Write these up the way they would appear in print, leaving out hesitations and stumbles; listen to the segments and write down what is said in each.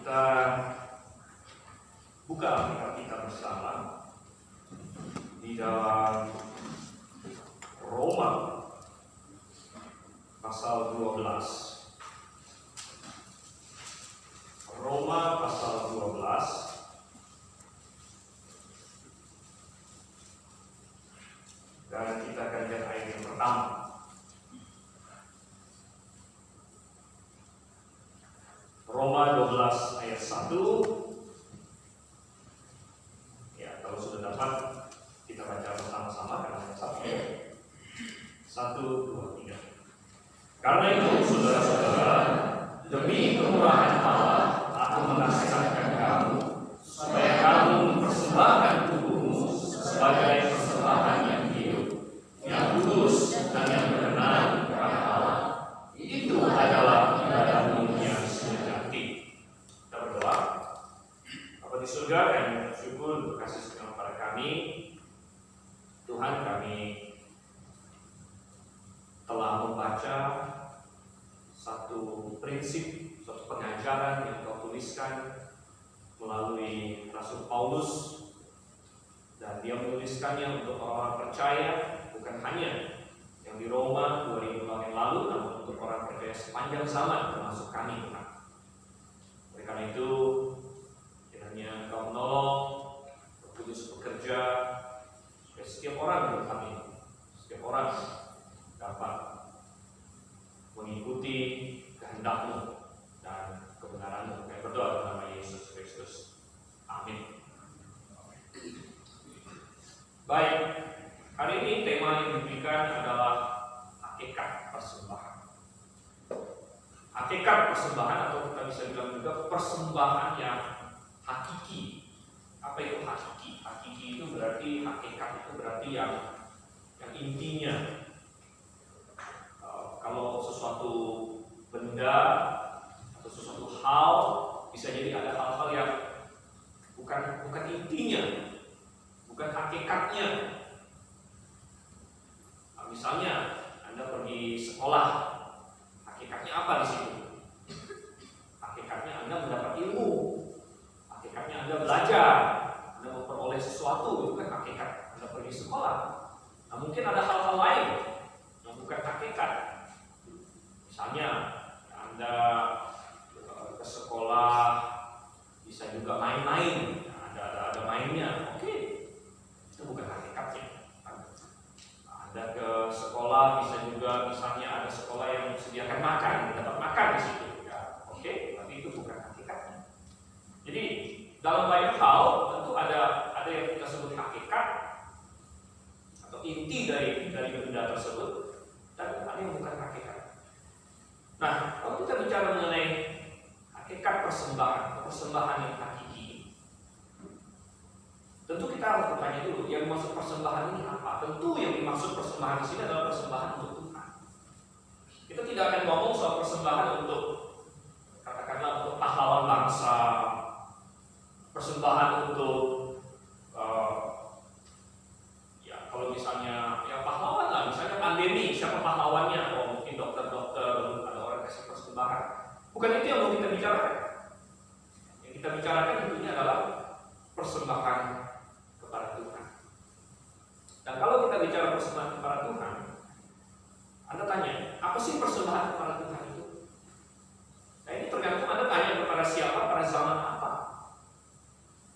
kita buka Alkitab kita bersama di dalam Roma pasal 12. Roma pasal 12 dan kita akan lihat ayat yang pertama. Roma 12 ayat 1. Ya, kalau sudah dapat kita baca bersama-sama karena hanya satu. 1, 2, 3. Karena itu saudara-saudara, demi kemurahan Allah, aku menasihatkan kamu supaya kamu mempersembahkan tubuhmu sebagai persembahan yang hidup, yang kudus dan yang berkenan kepada Allah. Itu adalah ibadahmu yang sejati. Kita berdoa. Bapa di surga, kami bersyukur untuk kasih setia kepada kami. Tuhan, kami telah membaca satu prinsip, suatu pengajaran yang Kau tuliskan melalui Rasul Paulus, dan dia menuliskannya untuk orang-orang percaya, bukan hanya yang di Roma 2000 tahun yang lalu, namun untuk orang percaya sepanjang zaman, termasuk kami, Tuhan. Oleh karena itu, kiranya Kau menolong, Roh Kudus bekerja, supaya setiap orang dalam kami, setiap orang dapat mengikuti kehendak-Mu dan kebenaran-Mu. Kami berdoa dalam nama Yesus Kristus. Amin. Baik, hari ini tema yang diberikan adalah hakikat persembahan. Hakikat persembahan, atau kita bisa bilang juga persembahan yang hakiki. Apa itu hakiki? Hakiki itu berarti, hakikat itu berarti yang intinya. Kalau sesuatu benda atau sesuatu hal, bisa jadi ada hal-hal yang bukan intinya, bukan hakikatnya. Nah, misalnya Anda pergi sekolah, hakikatnya apa di situ? Hakikatnya Anda mendapat ilmu, hakikatnya Anda belajar, Anda memperoleh sesuatu, itu kan hakikat Anda pergi sekolah. Nah, mungkin ada hal-hal lain yang bukan hakikat. Misalnya Anda ke sekolah, bisa juga main-main, ada mainnya, oke, itu bukan hakikatnya. Anda ke sekolah, bisa juga misalnya ada sekolah yang menyediakan makan, dapat makan di situ, ya, oke, tapi itu bukan hakikatnya. Jadi dalam banyak hal tentu ada yang kita sebut hakikat atau inti dari benda tersebut, dan ada yang bukan hakikat. Nah, kalau kita bicara mengenai hakikat persembahan, persembahan yang hakiki, tentu kita harus bertanya dulu, yang dimaksud persembahan ini apa? Tentu yang dimaksud persembahan di sini adalah persembahan untuk Tuhan. Kita tidak akan ngomong soal persembahan untuk, katakanlah, untuk pahlawan bangsa, persembahan untuk ya kalau misalnya ya pahlawan lah, misalnya pandemi, siapa pahlawannya? Oh, mungkin dokter-dokter, ada orang kasih persembahan. Bukan itu yang mau kita bicarakan. Yang kita bicarakan tentunya adalah persembahan kepada Tuhan. Dan kalau kita bicara persembahan kepada Tuhan, Anda tanya, apa sih persembahan kepada Tuhan itu? Nah, ini tergantung Anda tanya kepada siapa, pada zaman apa.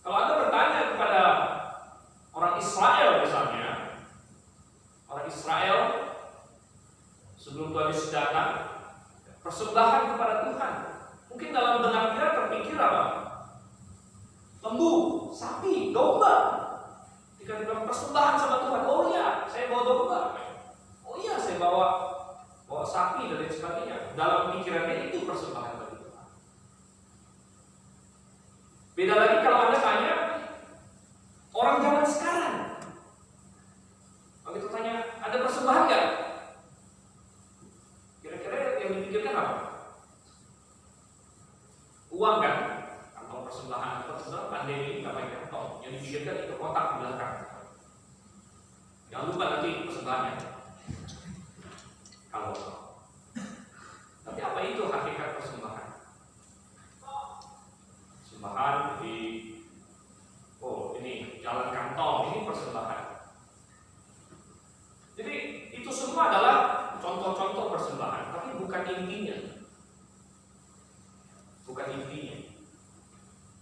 Kalau Anda bertanya kepada orang Israel misalnya, orang Israel sebelum Tuhan Yesus datang, persembahan kepada Tuhan, mungkin dalam benak dia terpikir apa? Lembu, sapi, domba. Jika dibilang persembahan sama Tuhan, oh iya, saya bawa domba. Oh iya, saya bawa sapi dan lain sebagainya. Dalam pikirannya itu persembahan bagi Tuhan. Beda lagi kalau Anda tanya orang zaman sekarang. Begitu tanya, ada persembahan nggak? Kira-kira yang dipikirkan apa? Uang kan? Kantong persembahan. Persembahan pandemi ini nggak pakai kantong. Yang dipikirkan itu kotak di belakang. Jangan lupa nanti persembahannya. Kalau tapi apa itu hakikat persembahan? bukan intinya.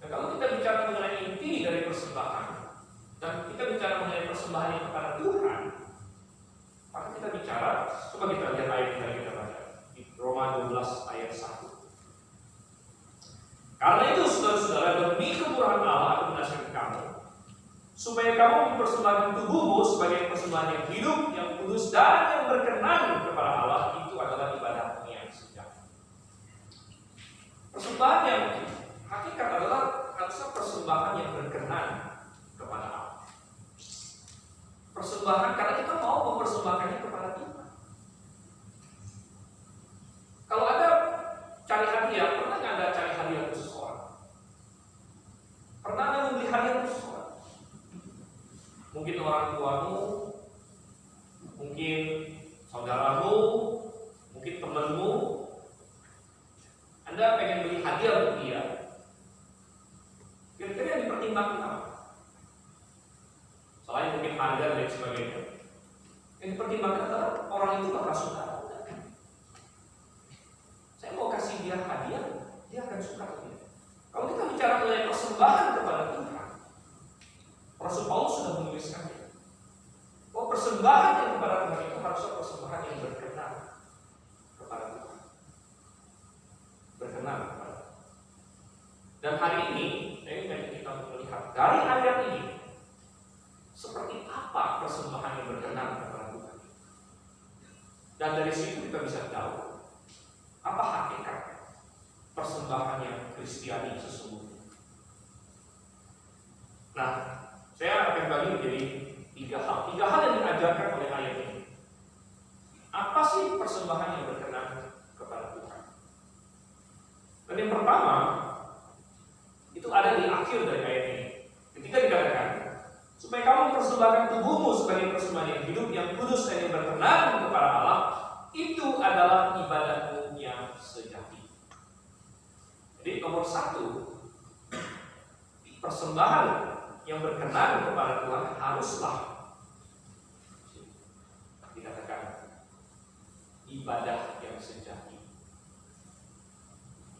Dan kalau kita bicara mengenai inti dari persembahan, dan kita bicara mengenai persembahan yang kepada Tuhan, maka kita bicara, coba kita lihat ayat yang tadi kita baca di Roma 12 ayat 1. Karena itu saudara-saudara, demi kemurahan Allah aku menasihatkan kamu, supaya kamu mempersembahkan tubuhmu sebagai persembahan yang hidup, yang kudus dan yang berkenan kepada Allah. Itu adalah ibadahmu yang sejati. Persembahan yang hakikat adalah harusnya persembahan yang berkenan kepada Allah. Persembahan karena kita mau mempersembahkannya kepada Tuhan. Kalau ada cari hadiah, pernah nggak ada cari hadiah khusus orang? Pernah ada membeli hadiah khusus orang? Mungkin orang tuamu, mungkin saudaramu, mungkin temanmu. Anda pengen beli hadiah untuk dia. Kira-kira yang dipertimbangkan apa? Selain mungkin harga dan sebagainya, yang dipertimbangkan adalah orang itu bakal suka. Saya mau kasih dia hadiah, dia akan suka. Kalau kita bicara mengenai persembahan kepada Tuhan, Rasul Paulus sudah menuliskannya. Oh, persembahan yang kepada Tuhan itu harusnya persembahan yang berkenan kepada Tuhan. Berkenan kepada Tuhan. Dan hari ini, saya ingin kita melihat dari ayat ini, seperti apa persembahan yang berkenan kepada Tuhan. Dan dari situ kita bisa tahu apa hakikat persembahan yang Kristiani sesungguhnya. Nah, saya akan bagi menjadi tiga hal yang diajarkan oleh ayat ini. Apa sih persembahan yang berkenan kepada Tuhan? Dan yang pertama, itu ada di akhir dari ayat ini. Ketika dikatakan, supaya kamu mempersembahkan tubuhmu sebagai persembahan yang hidup, yang kudus dan yang berkenan kepada Allah, itu adalah ibadahmu yang sejati. Jadi nomor satu, persembahan yang berkenan kepada Tuhan haruslah dikatakan ibadah yang sejati.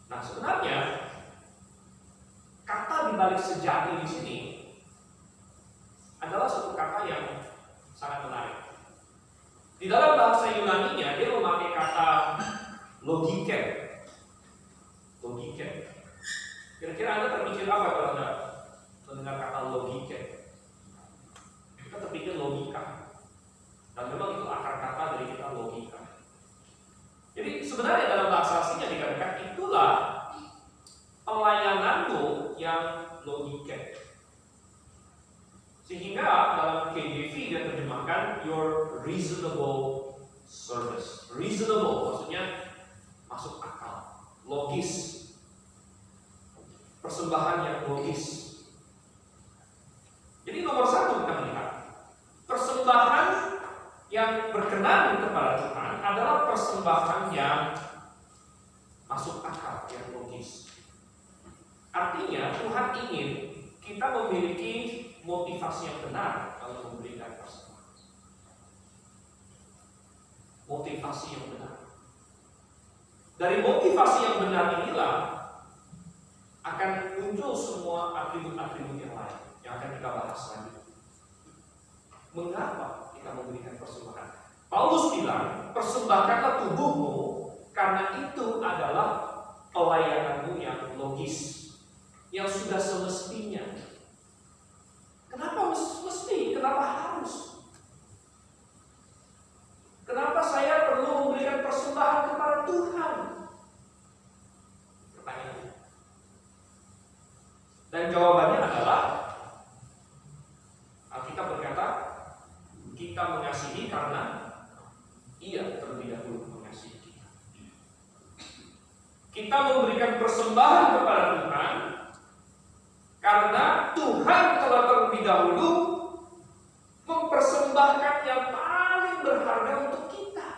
Nah, sebenarnya kata dibalik sejati di sini adalah satu kata yang sangat menarik. Di dalam bahasa Yunani-nya dia memakai kata logiken. Logiken. Kira-kira Anda terpikir apa kalau Anda mendengar kata logiken? Kita terpikir logika. Dan memang itu akar kata dari kita logika. Jadi sebenarnya dalam bahasa aslinya dikatakan itulah pelayananmu yang logiken. Sehingga dalam KJV dia terjemahkan your reasonable service. Reasonable maksudnya masuk akal, logis. Persembahan yang logis. Jadi nomor satu kita melihat persembahan yang berkenan kepada Tuhan adalah persembahan yang masuk akal, yang logis. Artinya Tuhan ingin kita memiliki motivasi yang benar kalau memberikan persembahan. Motivasi yang benar. Dari motivasi yang benar inilah akan muncul semua atribut-atribut yang lain yang akan kita bahas selanjutnya. Mengapa kita memberikan persembahan? Paulus bilang, persembahkanlah tubuhmu karena itu adalah pelayananmu yang logis, yang sudah semestinya. Kenapa mesti? Kenapa harus? Kenapa saya perlu memberikan persembahan kepada Tuhan? Pertanyaannya. Dan jawabannya adalah Alkitab berkata, kita mengasihi karena Ia terlebih dahulu mengasihi kita. Kita memberikan persembahan kepada Tuhan karena Tuhan telah terlebih dahulu mempersembahkan yang paling berharga untuk kita.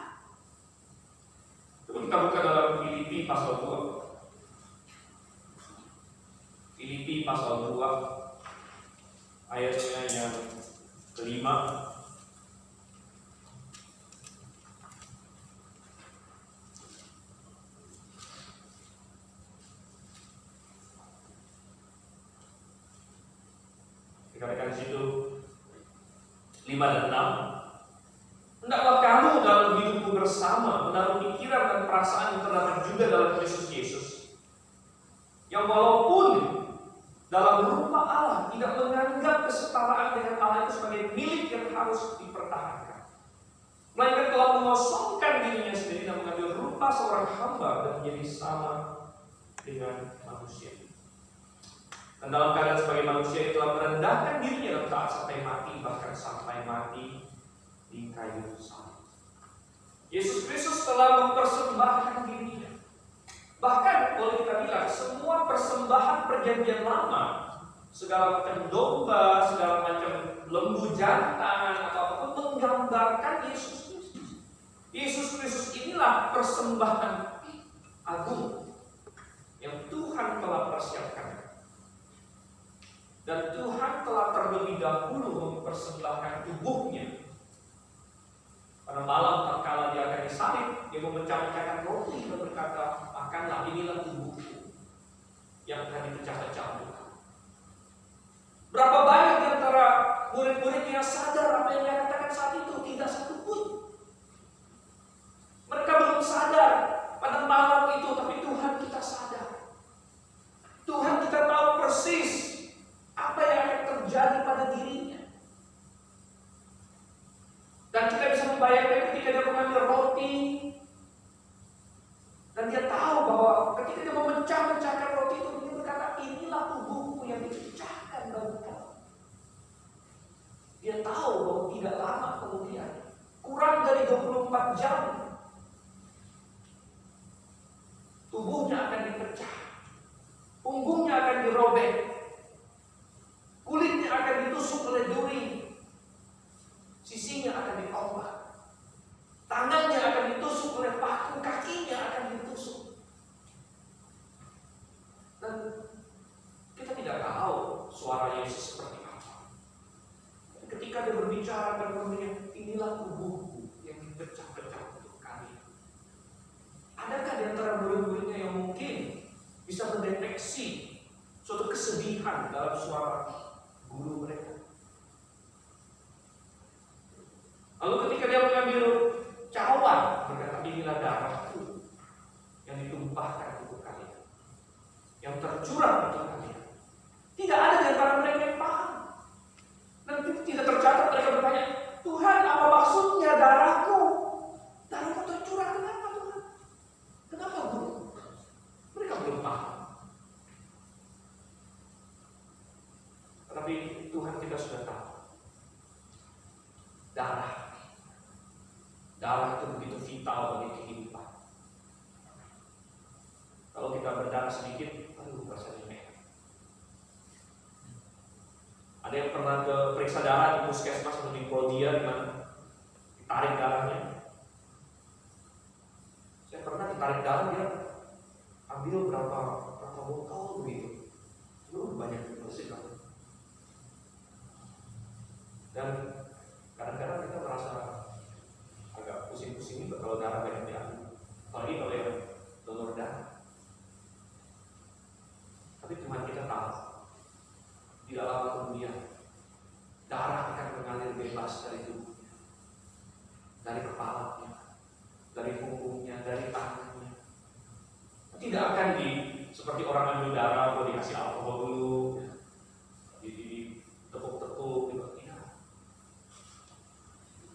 Coba kita buka dalam Filipi pasal 2. Filipi pasal 2 ayatnya yang kelima. di situ 5 dan 6. Hendaklah kamu dalam hidupmu bersama menaruh pikiran dan perasaan yang terdapat juga dalam Kristus Yesus, yang walaupun dalam rupa Allah tidak menganggap kesetaraan dengan Allah itu sebagai milik yang harus dipertahankan, melainkan telah mengosongkan dirinya sendiri dan mengambil rupa seorang hamba dan menjadi sama dengan manusia. Dan dalam keadaan sebagai manusia itu telah merendahkan dirinya dalam taat sampai mati, bahkan sampai mati di kayu salib. Yesus Kristus telah mempersembahkan dirinya. Bahkan boleh kita bilang semua persembahan perjanjian lama, segala macam domba, segala macam lembu jantan atau apapun, menggambarkan Yesus Kristus. Yesus Kristus inilah persembahan agung yang Tuhan telah persiapkan. Dan Tuhan telah terlebih dahulu mempersembahkan tubuhnya. Pada malam tatkala dia akan disalib, dia memecah-mecahkan roti dan berkata, makanlah, inilah tubuhku yang akan dipecah-pecah. Berapa banyak di antara murid-murid yang sadar apa yang dia katakan saat itu? Tidak satu pun. Mereka belum sadar pada malam itu, tapi Tuhan kita sadar. Tuhan kita tahu persis apa yang akan terjadi pada dirinya. Dan kita bisa membayangkan ketika dia mengambil roti, dan dia tahu bahwa ketika dia memecah-mecahkan roti itu, dia berkata, inilah tubuhku yang dipecahkan bagi kamu. Dia tahu bahwa tidak lama kemudian, kurang dari 24 jam, tubuhnya akan dipecah, punggungnya akan dirobek, kulitnya akan ditusuk oleh duri, sisinya akan ditombak, tangannya akan ditusuk oleh paku, kakinya akan ditusuk. Dan kita tidak tahu suara Yesus seperti apa. Ketika dia berbicara dan berkata, inilah tubuhku yang dipecah-pecah untuk kalian. Adakah di antara murid-muridnya yang mungkin bisa mendeteksi suatu kesedihan dalam suara guru mereka? Lalu ketika dia mengambil cawan, berkata, inilah darahku yang ditumpahkan untuk kalian, yang tercurah untuk kalian. Tidak ada di antara mereka yang paham. Dan tidak tercatat, mereka bertanya, Tuhan, apa maksudnya darahku? Darahku tercurah, kenapa Tuhan? Kenapa guru? Mereka belum paham. Tapi Tuhan kita sudah tahu. Darah itu begitu vital bagi kehidupan. Kalau kita berdarah sedikit, aduh rasanya merah. Ada yang pernah ke periksa darah di puskesmas atau di Poldia, di mana ditarik darahnya? Saya pernah ditarik darah, dia ambil berapa botol begitu. Itu banyak bersih kan. Dan kadang-kadang kita merasa agak pusing-pusing juga kalau darah banyak diambil, apalagi kalau yang donor darah. Tapi Tuhan kita tahu, tidak lama kemudian darah akan mengalir bebas dari tubuhnya, dari kepalanya, dari punggungnya, dari tangannya. Tidak akan seperti orang ambil darah kalau dikasih alkohol dulu, ditepuk-tepuk gitu.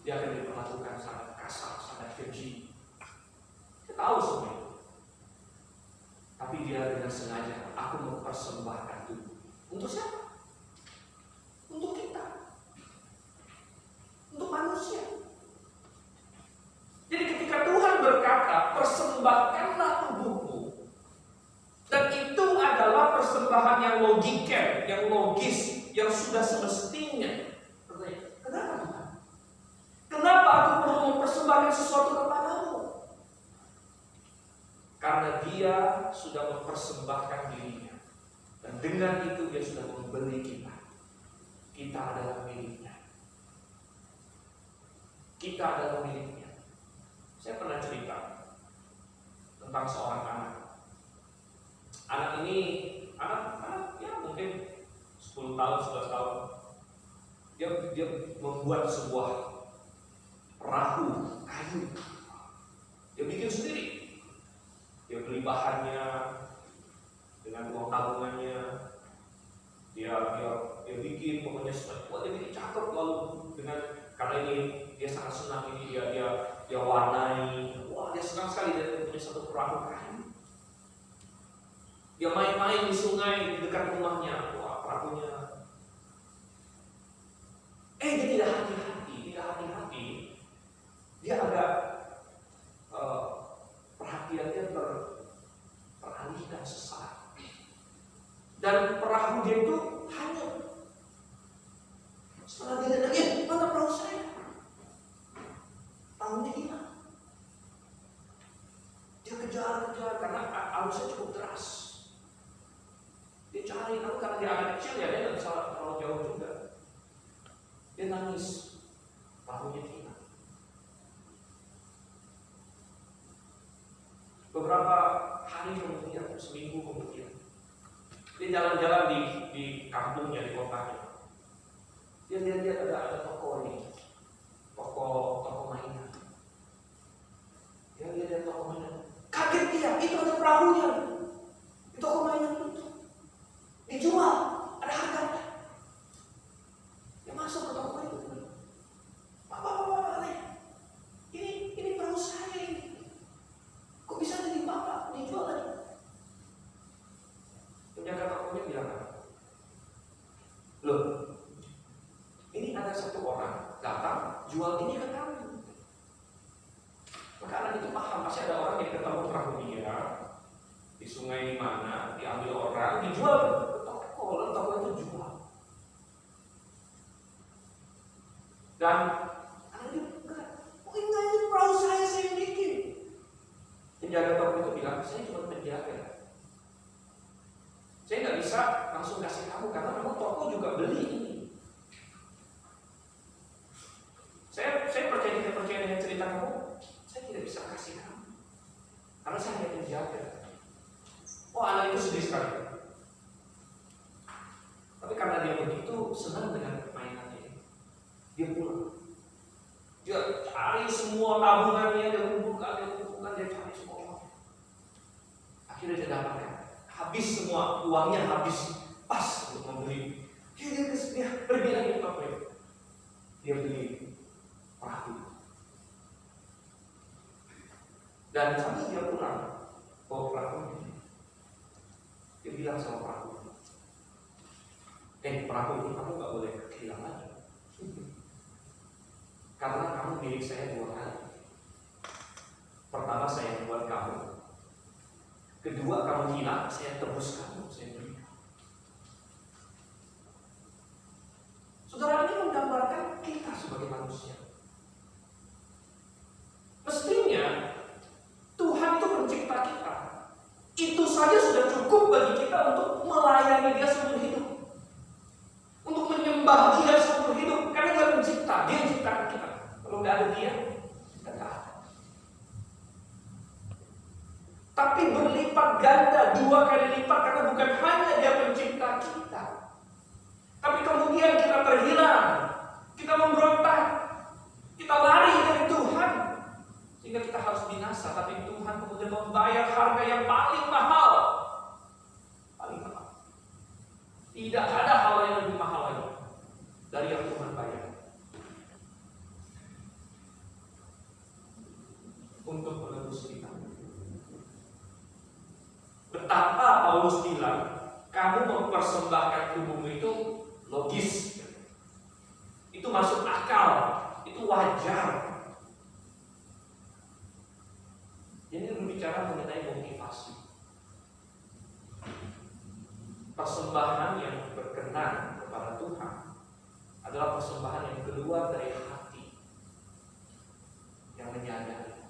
Dia akan diperlakukan sangat kasar, sangat keji. Kita tahu semua itu. Tapi dia dengan sengaja, aku mempersembahkan tubuh. Untuk siapa? Untuk kita. Untuk manusia. Jadi ketika Tuhan berkata, persembahkanlah tubuhmu, dan itu adalah persembahan yang logiker, yang logis, yang sudah semestinya. Kenapa Tuhan? Kenapa aku perlu mempersembahkan sesuatu kepadamu? Karena dia sudah mempersembahkan dirinya. Dan dengan itu dia sudah membeli kita. Kita adalah miliknya. Kita adalah miliknya. Saya pernah cerita tentang seorang anak. Anak ini, anak ya mungkin 10 tahun, 11 tahun. membuat sebuah perahu kayu. Dia bikin sendiri. Dia beli bahannya dengan uang tabungannya. Dia bikin pokoknya semua. Dia bikin cakep, lalu dengan karena ini dia sangat senang, ini dia warnai. Wah, dia senang sekali dia punya satu perahu kayu. Dia main-main di sungai di dekat rumahnya. Wah, perahunya. Dia tidak hati-hati. Dia agak perhatiannya teralihkan sesaat. Dan perahu dia itu hanyut. Setelah dia lihat, mana perahu saya? Perahunya hilang. Dia kejar karena arusnya cukup deras. Dia cari, tapi karena dia agak kecil ya, dia nggak bisa terlalu jauh juga. Dia nangis, perahunya hilang. Beberapa hari kemudian, seminggu kemudian, dia jalan-jalan di kampungnya, di kotanya. Dia lihat ada toko ini, toko mainan. Dia lihat toko mainan. Kaget dia, itu ada perahunya. Di toko mainan itu dijual, ada harganya. Dia masuk ke toko itu. Bapak, ini perahu saya ini. Kok bisa jadi bapak dijual lagi? Penjaga tokonya bilang, loh, ini ada satu orang datang jual ini ke kamu. Maka anak itu paham, pasti ada orang yang ketemu perahu dia di sungai di mana, diambil orang, dijual ke toko, lalu toko itu jual. Dan anak itu enggak, ini perahu saya yang bikin. Penjaga toko itu bilang, saya cuma penjaga. Saya nggak bisa langsung kasih kamu karena kamu toko juga beli ini. Saya percaya dengan cerita kamu, saya tidak bisa kasih kamu karena saya hanya penjaga. Oh, anak itu sedih sekali. Tapi karena dia begitu senang dengan permainannya, dia pulang. Dia cari semua tabungannya, dia kumpulkan, dia cari semua. Akhirnya dia dapatkan. Habis semua uangnya, habis pas untuk membeli. Dia pergi lagi ke toko itu. Dia beli perahu. Dan sampai dia pulang bawa perahu. Dia bilang sama perahu, perahu ini kamu gak boleh kehilangan. Karena kamu milik saya 2 kali. Pertama saya buat kamu. Kedua kamu hilang, saya tebus kamu, saya beri. Saudara, ini menggambarkan kita sebagai manusia. Mestinya Tuhan itu pencipta kita. Itu saja sudah cukup bagi kita untuk melayani Dia seumur hidup, untuk menyembah Dia seumur hidup. Karena Dia pencipta, Dia menciptakan kita. Kalau nggak ada Dia, kita nggak ada. Tapi berlipat ganda, 2 kali lipat, karena bukan hanya Dia pencipta kita, tapi kemudian kita terhilang, kita memberontak, kita lari dari Tuhan, sehingga kita harus binasa. Tapi Tuhan kemudian membayar harga yang paling mahal. Paling mahal. Tidak ada hal yang lebih mahal lagi dari yang Tuhan bayar untuk menebus kita. Betapa Paulus bilang, kamu mempersembahkan tubuhmu itu logis, itu masuk akal, itu wajar. Jadi berbicara mengenai motivasi. Persembahan yang berkenan kepada Tuhan adalah persembahan yang keluar dari hati yang menyadari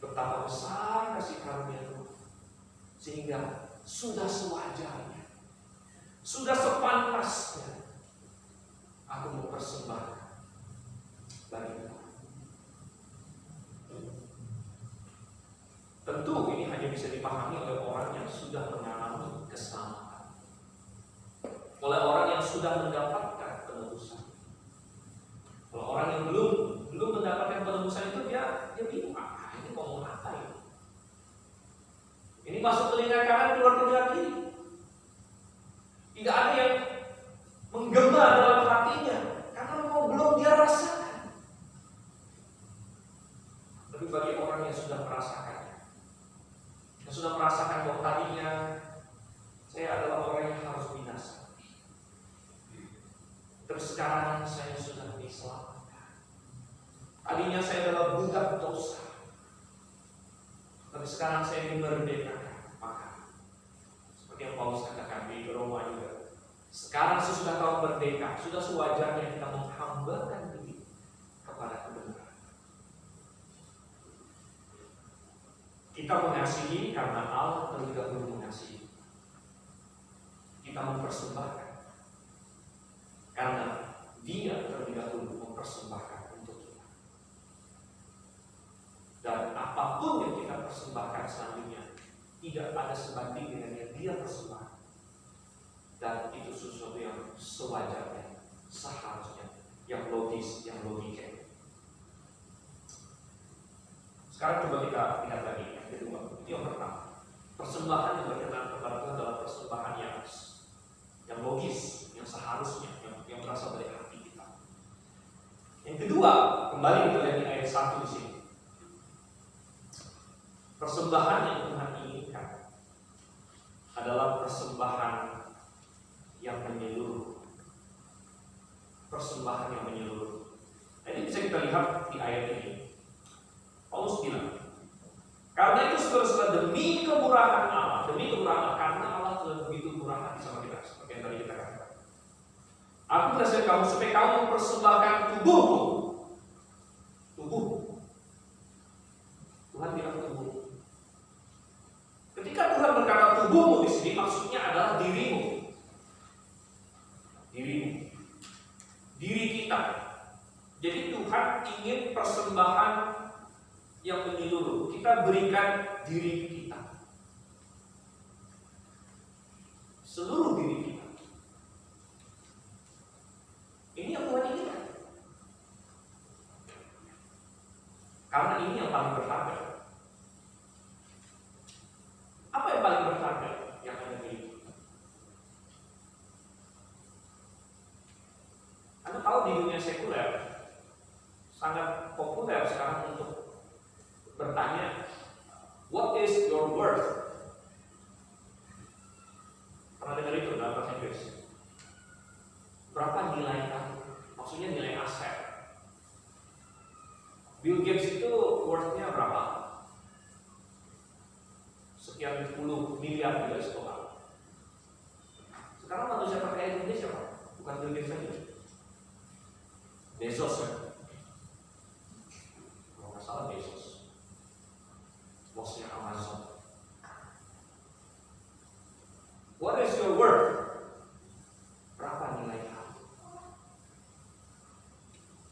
betapa besar kasih karunia Tuhan, sehingga sudah sewajarnya, sudah sepantasnya aku mempersembahkan bagi Tuhan. Tentu ini hanya bisa dipahami oleh orang yang sudah mengalami keselamatan, oleh orang yang sudah mendapatkan penebusan. sudah merasakan bahwa tadinya saya adalah orang yang harus binasa, terus sekarang saya sudah diselamatkan. Tadinya saya adalah budak dosa, tapi sekarang saya dimerdekakan. Maka seperti yang Paulus katakan di Roma juga, sekarang sesudah kamu merdeka, sudah sewajarnya kita menghambakan diri kepada kebenaran. Kita mengasihi karena Allah terlebih dahulu mengasihi. Kita mempersembahkan karena Dia terlebih dahulu mempersembahkan untuk kita. Dan apapun yang kita persembahkan selanjutnya tidak ada sebanding dengan yang Dia persembahkan. Dan itu sesuatu yang sewajarnya, seharusnya, yang logis, yang logika. Sekarang coba kita lihat lagi yang kedua. Itu yang pertama. Persembahan yang berkenan kepada Tuhan adalah persembahan yang logis, yang seharusnya, yang berasal dari hati kita. Yang kedua, kembali kita lihat di ayat 1 di sini. Persembahan yang Tuhan inginkan adalah persembahan yang menyeluruh. Persembahan yang menyeluruh. Nah, ini bisa kita lihat di ayat ini. Paulus bilang, karena itu saudara-saudara, demi kemurahan Allah, karena Allah telah begitu murah hati sama kita, seperti yang tadi kita katakan. Aku berhasil kamu supaya kamu mempersembahkan tubuhmu. Tuhan bilang tubuh. Ketika Tuhan berkata tubuhmu di sini, maksudnya adalah dirimu. Diri kita. Jadi Tuhan ingin persembahan yang menyeluruh. Kita berikan diri kita, seluruh diri kita. Ini yang Tuhan inginkan. Karena ini yang paling berharga. Apa yang paling berharga yang Anda miliki? Anda tahu di dunia sekuler sangat populer sekarang untuk bertanya, what is your worth? Pernah dengar itu dalam bahasa Inggris? Berapa nilai kamu? Maksudnya nilai aset. Bill Gates itu worth-nya berapa? Sekian 10 miliar US dollar. Sekarang manusia terkaya di Indonesia siapa? Bukan Bill Gates saja. Bezos ya? Kalau nggak salah Bezos, bosnya Amazon. What is your worth? Berapa nilai kamu?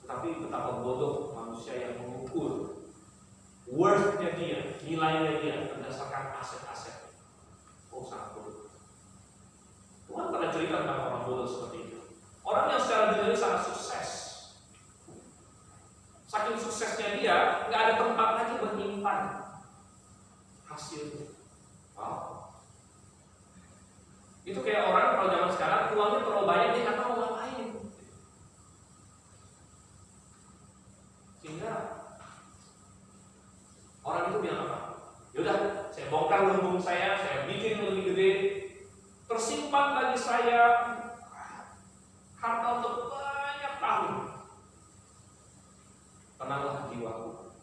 Tapi betapa bodoh manusia yang mengukur worth-nya dia, nilainya dia berdasarkan aset-aset. Oh, sangat bodoh. Tuhan pernah cerita tentang orang bodoh seperti itu. Orang yang secara duniawi sangat sukses. Saking suksesnya dia, nggak ada tempat lagi menyimpan hasilnya. Wow. Itu kayak orang kalau zaman sekarang uangnya terlalu banyak, dia nggak tahu mau ngapain. Sehingga orang itu bilang apa? Yaudah, saya bongkar lumbung saya bikin lebih gede, tersimpan bagi saya harta untuk banyak tahun. Tenanglah jiwaku.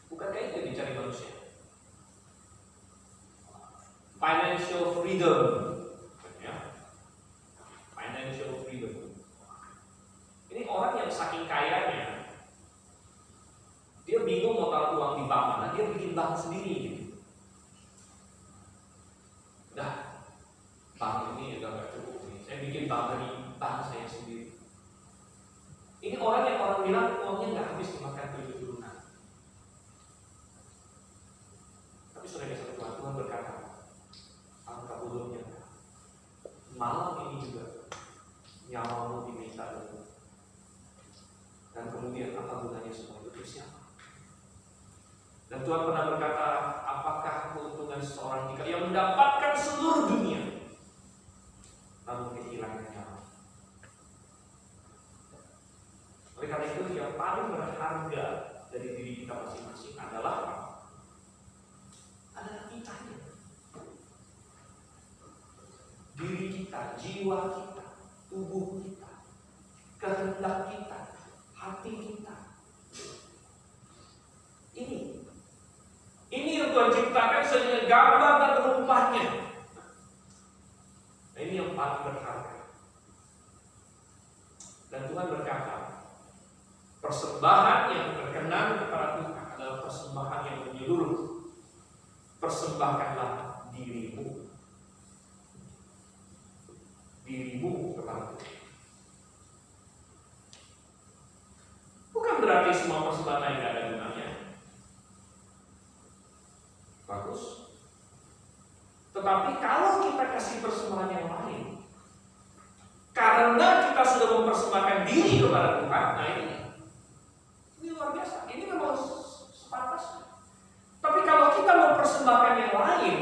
Bukankah itu yang dicari manusia? Financial freedom, ya. Financial freedom. Ini orang yang saking kayanya, dia bingung mau taruh uang di bank mana, dia bikin bank sendiri gitu. Udah, bank ini udah gak cukup nih, saya bikin bank dari bank saya sendiri. Ini orang yang orang bilang uangnya nggak habis dimakan 7 turunan. Tapi saudara satu Tuhan berkata, angka bodohnya, malam ini juga nyawamu diminta dulu. Dan kemudian apa gunanya semua itu siapa? Dan Tuhan pernah berkata, apakah keuntungan seorang jika ia mendapatkan seluruh dunia, namun kehilangan nyawa? Oleh karena itu yang paling berharga dari diri kita masing-masing adalah apa? jiwa kita, tubuh kita, kehendak kita, hati kita. Ini yang Tuhan ciptakan sebagai gambar dan rupanya. Nah, ini yang paling berharga. Dan Tuhan berkata, persembahan yang berkenan kepada Tuhan adalah persembahan yang menyeluruh. Persembahkanlah dirimu kepada Tuhan. Bukan berarti semua persembahan yang ada gunanya bagus. Tetapi kalau kita kasih persembahan yang lain, karena kita sudah mempersembahkan diri kepada Tuhan, nah ini luar biasa. Ini memang sepantasnya. Tapi kalau kita mempersembahkan yang lain,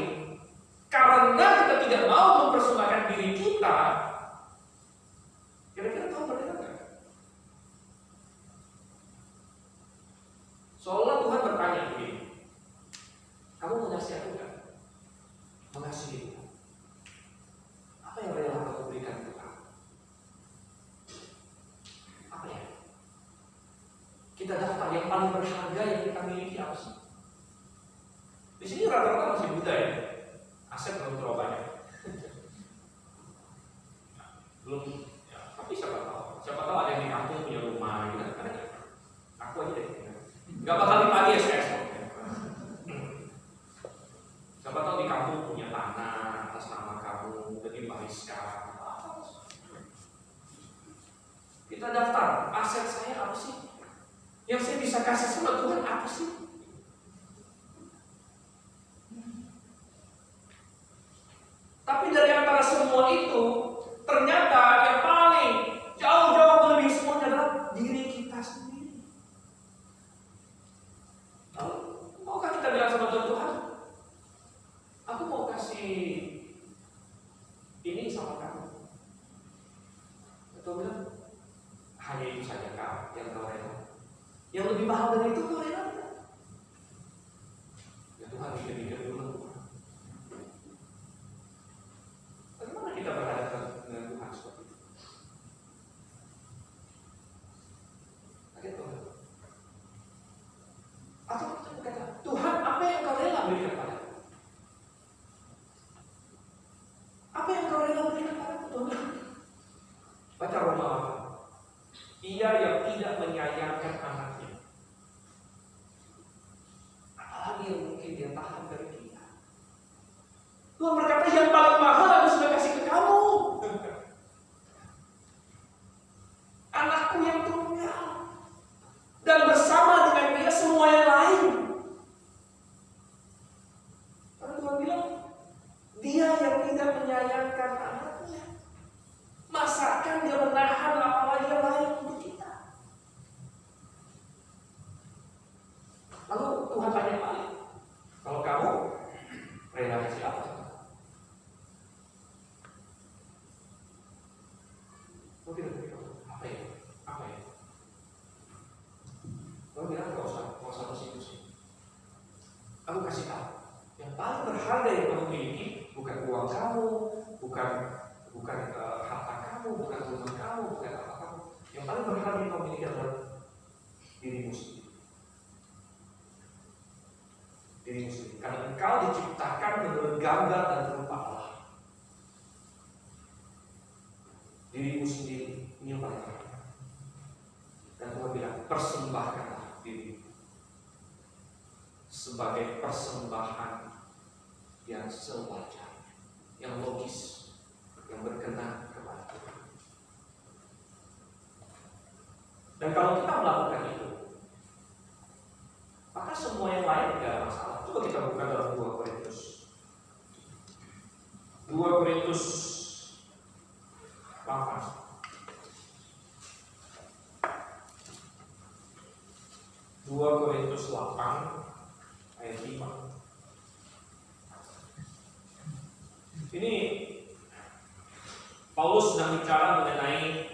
karena kita tidak mau mempersembahkan diri kita, kira-kira Tuhan berdengar nggak? Seolah Tuhan bertanya begini, kamu mengasihi aku nggak? Mengasihi Tuhan. Apa yang rela kamu berikan Tuhan? Apa ya? Kita daftar yang paling berharga yang kita miliki apa sih? Di sini rata-rata masih muda ya. Aset belum terlalu banyak. Belum. Ya, tapi siapa tahu ada yang di kampung punya rumah gitu kan? Aku aja deh. Gak bakal ditagih SKS kok. Siapa tahu di kampung punya tanah atas nama kamu, udah diwariskan. Kita daftar, aset saya apa sih? Yang saya bisa kasih sama Tuhan apa sih? Tapi dari antara semua itu, ternyata yang paling jauh-jauh lebih semuanya adalah diri kita sendiri. Lalu, maukah kita bilang sama Tuhan, aku mau kasih ini sama kamu? Atau bilang, hanya itu saja kak yang kau rela. Yang lebih mahal dari itu kau rela tidak? Ya Tuhan, mikir-mikir dulu. Bagaimana kita berhadapan dengan Tuhan seperti itu? Kaget Tuhan. Atau kita berkata, Tuhan, apa yang kau rela berikan padaku? Apa yang kau rela berikan padaku, Tuhan? Baca Roma 8. Ia yang tidak menyayangkan anaknya, apalagi yang mungkin dia tahan dari kita. Tuhan berkata, yang paling mahal aku sudah kasih ke kamu. Anakku yang tunggal. Dan bersama dengan dia semua yang lain. Karena Tuhan bilang, dia yang tidak menyayangkan anaknya, masakan dia menahan apalagi yang lain untuk kita. Lalu Tuhan tanya balik, kalau kamu rela kasih apa? Apa ya? Kau bilang gak usah pusing-pusing. Aku kasih tahu, yang paling berharga yang kamu miliki bukan uang kamu, bukan harta kamu, bukan rumah kamu, bukan apa kamu. Yang paling berharga yang kamu miliki adalah dirimu sendiri. Dirimu sendiri. Karena engkau diciptakan menurut gambar dan rupa Allah. Dirimu sendiri ini yang paling berharga. Dan Tuhan bilang, persembahkanlah dirimu sebagai persembahan yang sewajarnya, yang logis, yang berkenan kepada Tuhan. Dan kalau kita melakukan itu, maka semua yang lain tidak ada masalah. Coba kita buka dalam 2 Korintus. 2 Korintus 8. 2 Korintus 8 ayat 5. Ini Paulus sedang bicara mengenai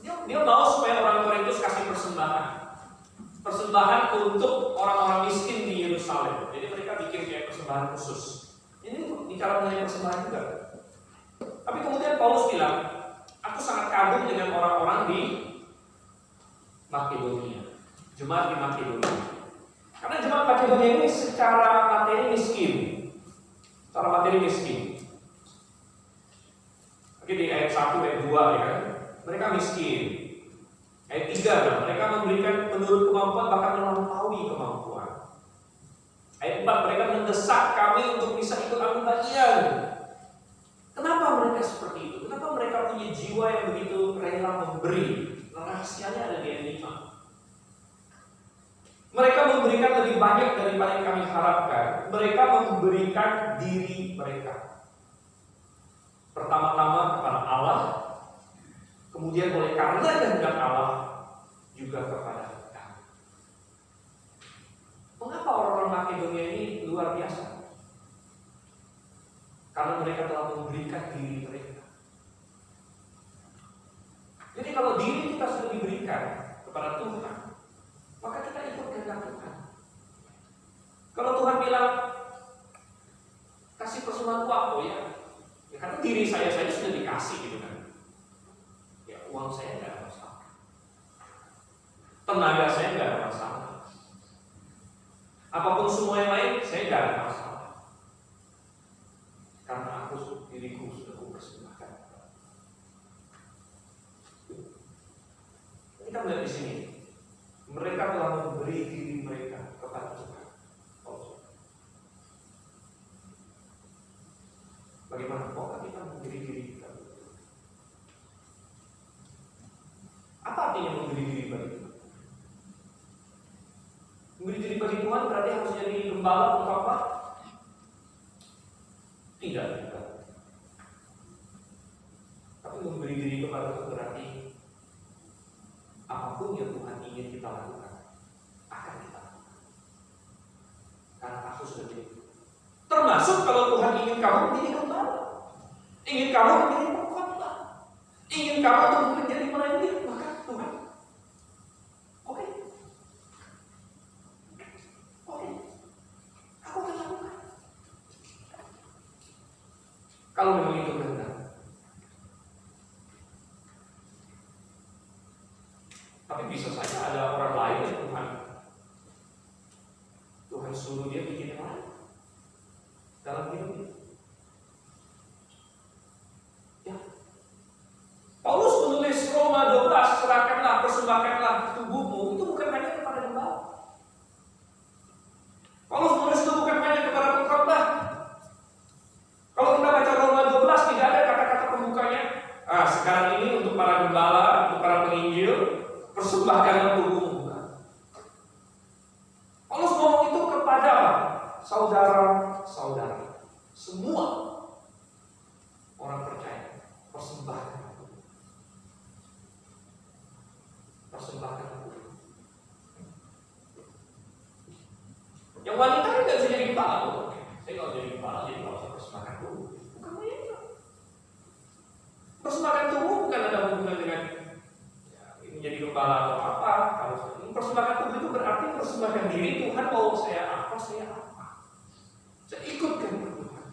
dia mau supaya orang Korintus kasih persembahan untuk orang-orang miskin di Yerusalem. Jadi mereka bikin kayak persembahan khusus. Ini bicara mengenai persembahan juga. Tapi kemudian Paulus bilang, aku sangat kagum dengan orang-orang di Makedonia, jemaat di Makedonia. Karena jemaat Makedonia ini secara materi miskin. Oke, di ayat 1, ayat 2 ya kan, mereka miskin. Ayat 3, mereka memberikan menurut kemampuan, bahkan melampaui kemampuan. Ayat 4, mereka mendesak kami untuk bisa ikut ambil bagian. Kenapa mereka seperti itu? Kenapa mereka punya jiwa yang begitu rela memberi? Rahasianya ada di ayat 5. Mereka memberikan lebih banyak daripada yang kami harapkan. Mereka memberikan diri mereka. Pertama-tama kepada Allah, kemudian oleh karena kehendak Allah juga kepada kami. Mengapa orang-orang Makedonia ini luar biasa? Karena mereka telah memberikan diri mereka. Jadi kalau diri kita sudah diberikan kepada Tuhan, maka kita ikut kehendak Tuhan. Kalau Tuhan bilang kasih persembahan apa ya? Ya karena diri saya sudah dikasih gitu kan. Ya uang saya nggak ada masalah, tenaga saya nggak ada masalah, apapun semua yang lain saya nggak ada masalah. Karena diriku sudah kupersembahkan. Kita melihat di sini, mereka telah memberi diri mereka kepada Tuhan. Bagaimana kok kita memberi diri kita? Apa artinya memberi diri bagi Tuhan? Memberi diri bagi Tuhan berarti harus jadi gembala atau apa? Tidak juga. Tapi memberi diri kepada Tuhan berarti apapun yang Tuhan ingin kita lakukan akan kita lakukan. Karena aku sudah jadi. Termasuk kalau Tuhan ingin kamu menjadi gembala, ingin kamu menjadi pengkhotbah, ingin kamu untuk menjadi pelayan, maka Tuhan, oke, aku akan lakukan. Kalau memang itu benar. Tapi bisa saja ada orang lain yang Tuhan suruh dia bikin yang lain dalam hidupnya. Ya. Paulus menulis Roma 12, serahkanlah, persembahkanlah tubuhmu, itu bukan hanya kepada gembala. Paulus menulis itu bukan hanya kepada pengkhotbah. Kalau kita baca Roma 12 tidak ada kata-kata pembukanya. Sekarang ini untuk para gembala, untuk para penginjil, persembahkanlah tubuhmu. Paulus ngomong itu kepada saudara-saudara, semua orang percaya, persembahkan tubuh. Persembahkan tubuh. Yang wanita kan tidak bisa jadi gembala tuh. Saya kalau jadi gembala, jadi kalau saya persembahkan tubuh, bukan wanita. Persembahkan tubuh bukan ada hubungan dengan menjadi gembala atau apa. Kalau persembahkan tubuh itu berarti persembahkan diri. Tuhan mau saya apa, saya apa. Saya ikutkan Tuhan.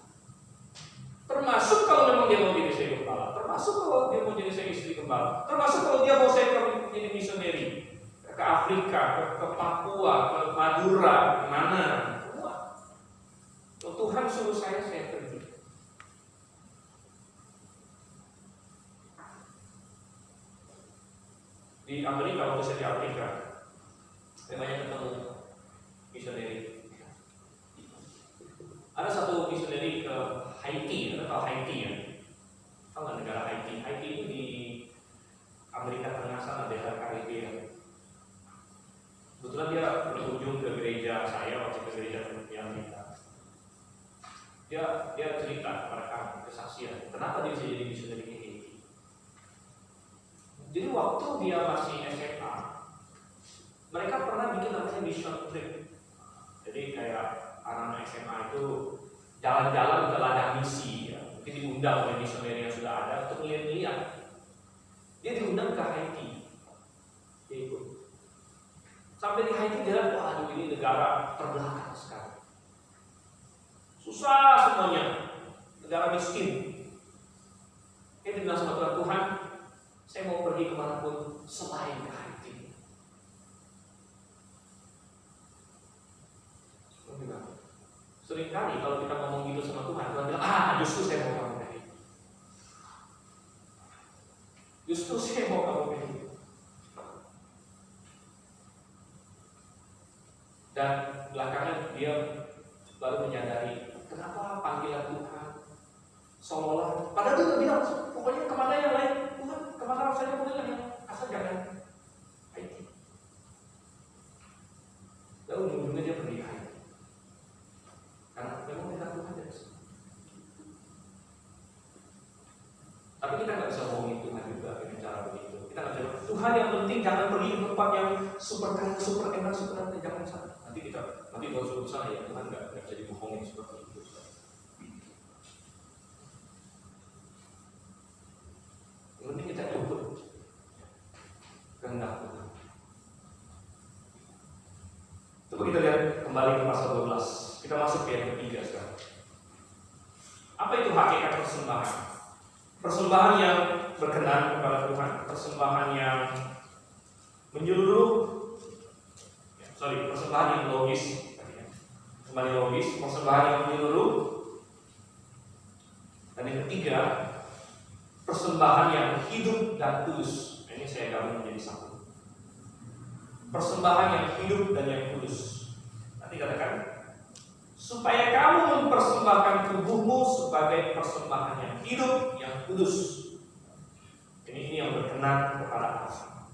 Termasuk kalau memang dia mau jadi saya gembala, termasuk kalau dia mau jadi saya istri gembala, termasuk kalau dia mau saya jadi misioneri ke Afrika, ke Papua, ke Madura, ke mana, semua. Kalau Tuhan suruh saya pergi. Di Amerika, waktu saya di Afrika, saya banyak ketemu misioneri. Ada satu misioneri ke Haiti, Anda tahu Haiti ya? Tahu nggak negara Haiti? Haiti itu di Amerika Tengah sana, daerah Karibia. Kebetulan dia berkunjung ke gereja saya, waktu ke gereja yang kita. Dia cerita kepada kami kesaksian. Kenapa dia bisa jadi misioneri ke Haiti? Jadi waktu dia masih SMA, mereka pernah bikin namanya mission trip. Jadi kayak anak-anak SMA itu jalan-jalan ke ladang misi, ya. Mungkin diundang oleh misioneri yang sudah ada untuk melihat-lihat. Dia diundang ke Haiti, dia ikut. Sampai di Haiti dia lihat, waduh ini negara terbelakang sekali, susah semuanya, negara miskin. bilang sama Tuhan, Tuhan, saya mau pergi kemanapun selain ke hati. Seringkali kalau kita ngomong gitu sama Tuhan, Tuhan bilang, justru saya mau kamu dari. Justru saya mau kamu dari. Dan belakangan dia baru menyadari kenapa panggilan Tuhan seolah-olah, padahal dia bilang pokoknya kemana yang lain, Tuhan kemana saja boleh lah, asal jangan Haiti. Dan ujung-ujungnya dia pergi ke Haiti karena memang tidak Tuhan dari sana. Tapi kita nggak bisa ngomongin Tuhan juga dengan cara begitu. Kita nggak bisa, Tuhan yang penting jangan pergi ke tempat yang super kaya, super enak, super enak, jangan sana. Nanti kalau suruh sana ya Tuhan nggak bisa dibohongin seperti itu. Yang penting kita ikut kehendak Tuhan. Coba kita lihat kembali ke pasal 12. Kita masuk ke yang ketiga sekarang. Apa itu hakikat persembahan? Persembahan yang berkenan kepada Tuhan, persembahan yang menyeluruh, persembahan yang logis, kembali logis, persembahan yang menyeluruh, dan yang ketiga, persembahan yang hidup dan kudus. Ini saya gabung menjadi satu. Persembahan yang hidup dan yang kudus. Nanti katakan, supaya kamu mempersembahkan tubuhmu sebagai persembahan yang hidup, yang kudus. Ini yang berkenan kepada Allah.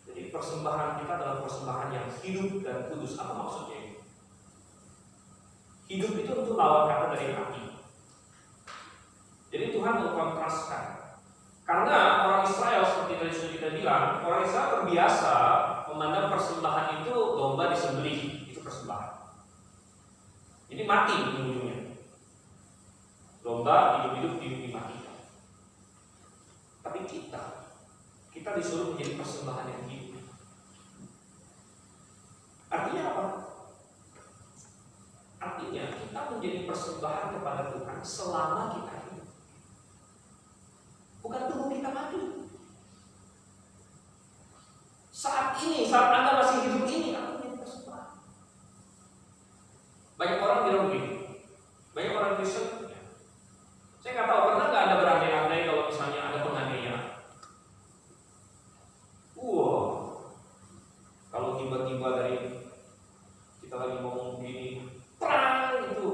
Jadi persembahan kita adalah persembahan yang hidup dan kudus. Apa maksudnya? Hidup itu untuk lawan kata dari hati. Jadi Tuhan mengkontraskan. Karena orang Israel seperti tadi sudah kita bilang, orang Israel terbiasa memandang persembahan itu domba disembelih, itu persembahan. Jadi mati ujung-ujungnya. Domba hidup-hidup dimatikan. Tapi kita disuruh menjadi persembahan yang hidup. Artinya apa? Artinya kita menjadi persembahan kepada Tuhan selama kita hidup. Bukan tunggu kita mati. Saat Anda masih hidup ini, Anda menjadi persembahan. Banyak orang bilang begini, banyak orang Kristen, saya nggak tahu pernah nggak Anda berandai-andai kalau misalnya ada penganiayaan. Kalau tiba-tiba dari kita lagi ngomong begini, perang itu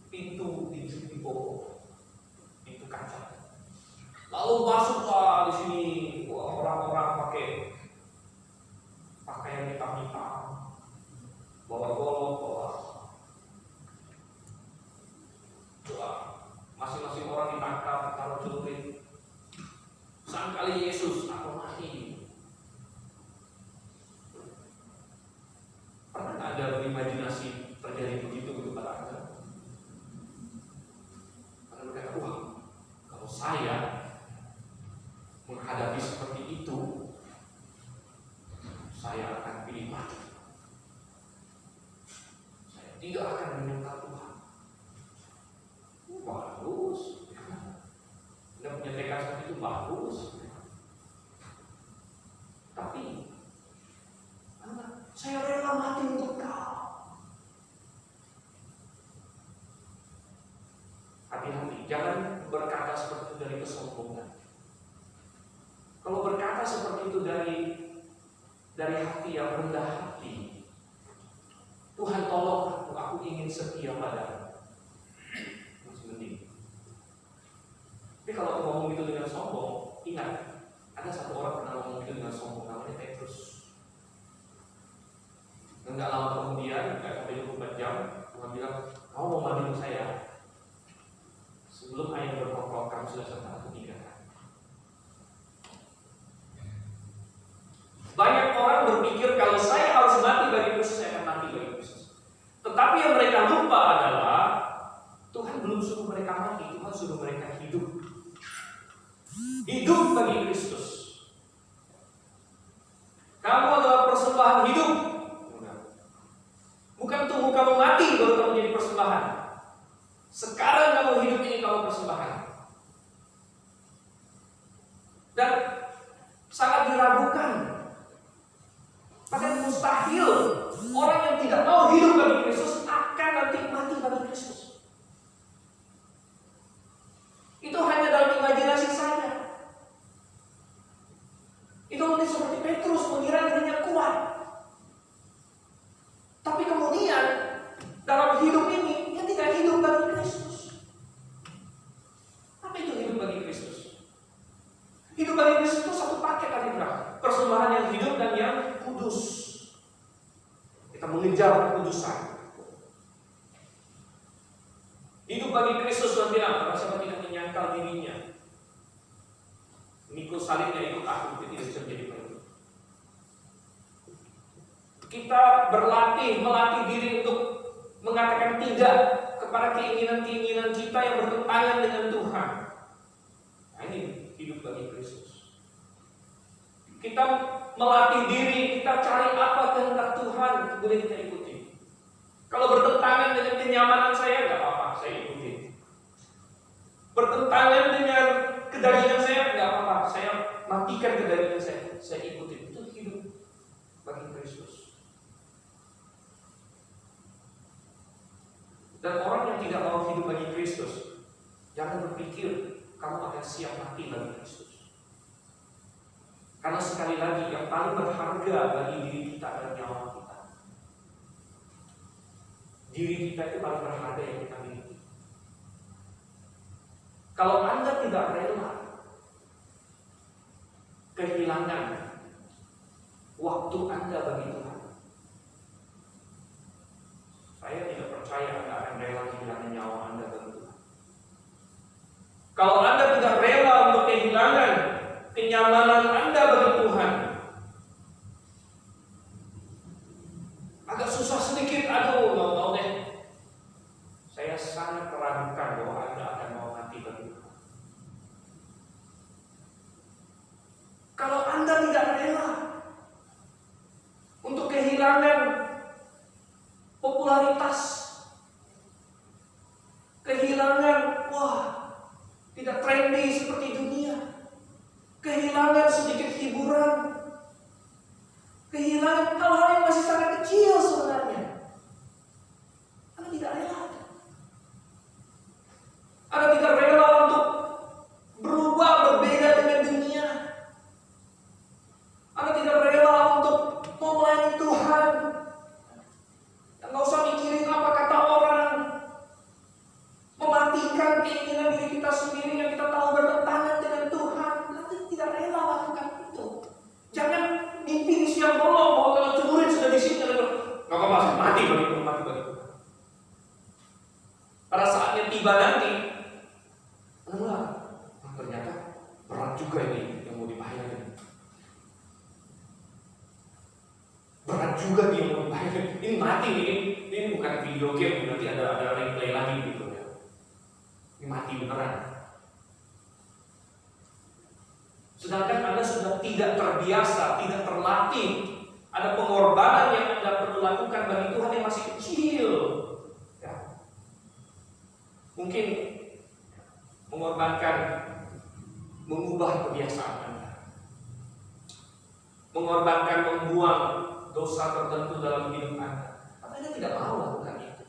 pintu dibobol, pintu kaca. Lalu masuklah di sini orang-orang pakai pakaian hitam-hitam, bawa golok, masing-masing orang ditangkap, taruh celurit. Sangkali Yesus atau mati. Pernah nggak ada berimajinasi terjadi begitu kepada Anda? Anda berkata, kalau saya menghadapi seperti itu, saya akan pilih mati. Saya tidak akan menyembah Tuhan. Bagus. Anda punya tekad seperti itu bagus. Tapi saya rela mati untuk kau. Hati-hati, jangan berkata seperti itu dari kesombongan. Kalau berkata seperti itu dari hati yang rendah hati, Tuhan tolong aku ingin setia padamu. Tapi kalau ngomong itu dengan sombong, ingat, ada satu orang pernah ngomong itu dengan sombong, namanya Petrus. Enggak lama kemudian, enggak sampai 24 jam, Tuhan bilang, kamu mau mati saya? Sebelum ayat berkokok, kamu sudah serta aku 3 kali. Banyak orang berpikir kalau saya harus mati bagi Kristus, saya akan mati bagi Kristus. Tetapi yang mereka lupa adalah Tuhan belum suruh mereka mati, Tuhan suruh mereka hidup. Hidup bagi Kristus. Kamu adalah persembahan hidup. Bukan tunggu kamu mati baru kamu jadi persembahan. Sekarang kamu hidup ini kamu persembahan. Kristus. Itu hanya dalam imajinasi saja. Itu mungkin seperti Petrus mengira dirinya kuat. Tapi kemudian dalam hidup ini dia tidak hidup bagi Kristus. Apa itu hidup bagi Kristus? Hidup bagi Kristus itu satu paket tadi, persembahan yang hidup dan yang kudus. Kita mengejar kekudusan. Hidup bagi Kristus nanti apa? Siapa tidak menyangkal dirinya, mikul salibnya ikut aku, itu tidak bisa menjadi pengikut. Kita melatih diri untuk mengatakan tidak kepada keinginan-keinginan kita yang bertentangan dengan Tuhan. Nah, ini hidup bagi Kristus. Kita melatih diri, kita cari apa kehendak Tuhan, boleh kita ikuti. Kalau bertentangan dengan kenyamanan saya, nggak apa-apa, saya ikuti. Bertentangan dengan kedagingan saya, nggak apa-apa, saya matikan kedagingan saya ikuti. Itu hidup bagi Kristus. Dan orang yang tidak mau hidup bagi Kristus, jangan berpikir kamu akan siap mati bagi Kristus. Karena sekali lagi yang paling berharga bagi diri kita adalah nyawa kita. Diri kita itu paling berharga yang kita miliki. Kalau Anda tidak rela kehilangan waktu Anda bagi Tuhan, saya tidak percaya Anda akan rela kehilangan nyawa Anda bagi Tuhan. Kalau Anda tidak rela untuk kehilangan kenyamanan Anda bagi Tuhan, agak susah sedikit, aduh, mau deh. Saya sangat meragukan bahwa Anda akan mau mati bagi Tuhan. Kalau Anda tidak rela untuk kehilangan popularitas, kehilangan, tidak trendy seperti dunia, kehilangan sedikit hiburan, kehilangan hal-hal yang masih sangat kecil sebenarnya, Anda tidak rela. Anda tidak rela untuk berubah, berbeda dengan dunia. Anda tidak rela untuk mau melayani Tuhan. Dan nggak usah mikirin apa kata orang. Mematikan keinginan diri kita sendiri yang kita tahu bertentangan dengan Tuhan. Anda tidak rela lakukan itu. Jangan mimpi di siang bolong bahwa kalau celurit sudah di sini, nggak apa-apa, saya mati bagi Tuhan, mati bagi Tuhan. Pada saatnya tiba nanti, ternyata berat juga ini yang mau dibayarin. Berat juga dia mau dibayarin. Ini mati nih, ini bukan video game, nanti ada replay lagi gitu ya. Ini mati beneran. Sedangkan Anda sudah tidak terbiasa, tidak terlatih. Ada pengorbanan yang Anda perlu lakukan bagi Tuhan yang masih kecil. Ya. Mungkin mengorbankan, mengubah kebiasaan Anda, mengorbankan, membuang dosa tertentu dalam hidup Anda. Tapi Anda tidak mau lakukan itu.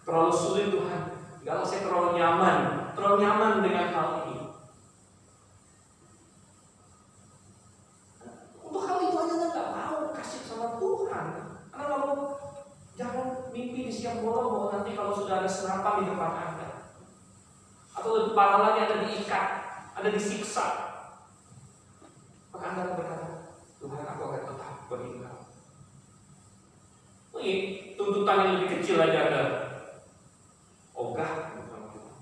Terlalu sulit Tuhan. Kalau saya terlalu nyaman dengan hal ini. Untuk hal itu aja Anda nggak mau kasih sama Tuhan. Anda nggak mau, jangan mimpi di siang bolong bahwa nanti kalau sudah ada serapan di depan Anda, atau pahalanya Anda diikat, Anda disiksa, maka Anda akan berkata, Tuhan, aku akan tetap bagi Engkau. Ini tuntutan yang lebih kecil aja Anda ogah bersama Tuhan.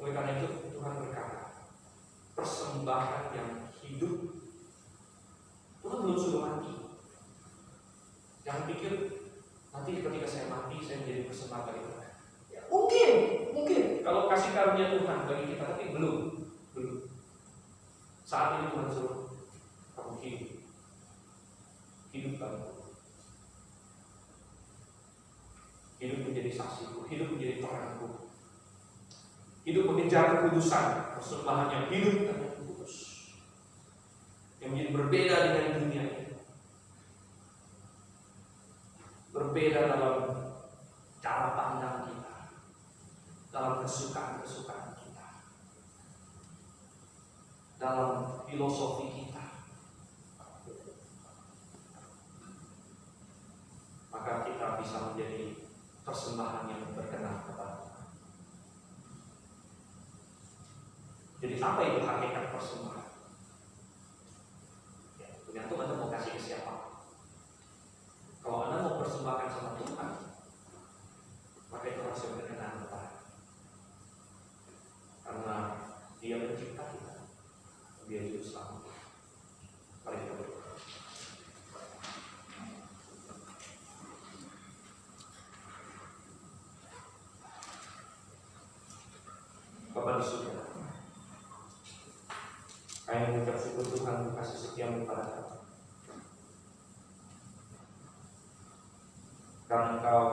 Oleh karena itu Tuhan berkata, persembahan yang hidup. Tuhan belum suruh mati. Jangan pikir nanti ketika saya mati, saya menjadi persembahan bagi Tuhan. Ya, mungkin kalau kasih karunia Tuhan bagi kita, tapi belum. Saat ini Tuhan suruh kamu hidup bagi Tuhan. Hidup menjadi saksiku, hidup menjadi terangku, hidup mengejar kekudusan, persembahan yang hidup dan yang kudus, yang menjadi berbeda dengan dunia ini. berbeda dalam cara pandang kita, dalam kesukaan-kesukaan kita, dalam filosofi kita. Maka kita bisa menjadi persembahan yang berkenan kepada Tuhan. Jadi apa itu hakikat persembahan? Ya, tergantung Anda mau kasih ke siapa. Kalau Anda mau persembahkan sama Tuhan, maka itu harus berkenan kepada, karena Dia mencipta kita, Dia juru selamat. Mari kita berdoa. Bapa di surga, kami mengucap syukur Tuhan kasih setia-Mu kepada kami. Karena Engkau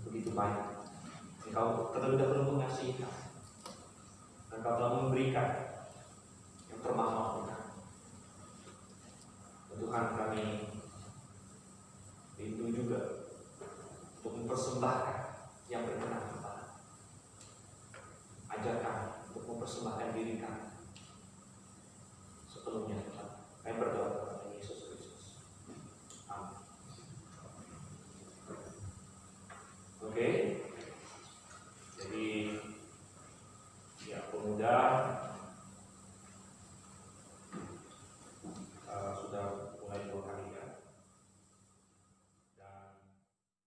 begitu baik, Engkau terlebih dahulu mengasihi kami, Engkau telah memberikan yang termahal untuk kami. Tuhan, kami rindu juga untuk mempersembahkan yang berkenan kepada. Ajar kami untuk mempersembahkan diri kami sepenuhnya, Tuhan. Kami berdoa